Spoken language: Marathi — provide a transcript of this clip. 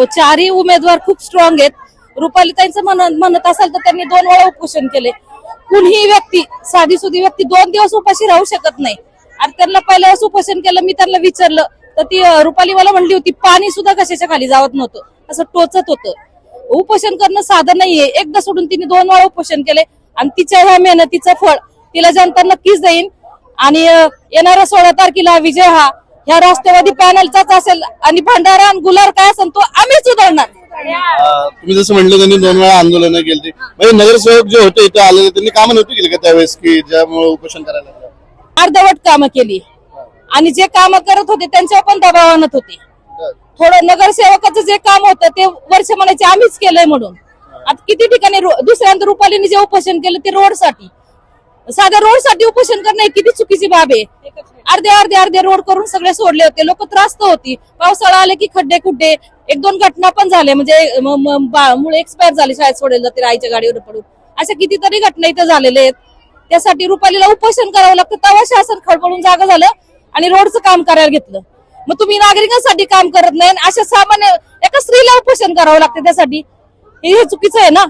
चारही उमेदवार खूप स्ट्रॉंग आहेत. रुपालीताईंचं म्हणत असाल तर त्यांनी 2 वेळा उपोषण केले. कुणीही व्यक्ती, साधी सुधी व्यक्ती 2 दिवस उपाशी राहू शकत नाही. आणि त्यांना पहिल्या वेळेस उपोषण केलं, मी त्यांना विचारलं तर ती रुपाली मला म्हणली होती पाणी सुद्धा कशाच्या खाली जावत नव्हतं, असं टोचत होतं. उपोषण करणं साधं नाहीये. एकदा सोडून तिने 2 वेळा उपोषण केले आणि तिच्या ह्या मेहनतीचं फळ तिला जनता नक्कीच देईन. आणि येणाऱ्या 16 तारखेला विजय हा ह्या राष्ट्रवादी पॅनलचाच असेल आणि भंडारा आणि गुलाल काय असेल तो आम्हीच उधळणार. तुम्ही जसं म्हटलं त्यांनी 2 वेळा आंदोलन केली, म्हणजे नगरसेवक जे होते इथे आलेले त्यांनी कामं नव्हती केली का त्यावेळेस, की ज्यामुळे उपोषण करायला लागलं? अर्धवट कामं केली आणि जे काम करत होते त्यांच्यावर पण दबाव आणत होते. थोडं नगरसेवकाचं जे काम होतं ते वर्ष म्हणायचे आम्हीच केलंय म्हणून. आता किती ठिकाणी दुसऱ्यांदा रुपालीने जे उपोषण केलं ते रोडसाठी, साध्या रोडसाठी उपोषण करणं ही किती चुकीची बाब आहे. अर्धे रोड करून सगळे सोडले होते. लोक त्रास्त होती. पावसाळा आले की खड्डे खुड्डे, 1-2 घटना पण झाले, म्हणजे मुळे एक्सपायर झाले शाळेत सोडेल जाते आईच्या गाडीवर पडून. अशा कितीतरी घटना इथं झालेल्या आहेत. त्यासाठी रुपालीला उपोषण करावं लागतं. तेव्हा शासन खळबळून जागा झालं आणि रोडचं काम करायला घेतलं. मग तुम्ही नागरिकांसाठी काम करत नाही, अशा सामान्य एका स्त्रीला उपोषण करावं लागतं त्यासाठी, हे चुकीचं आहे ना.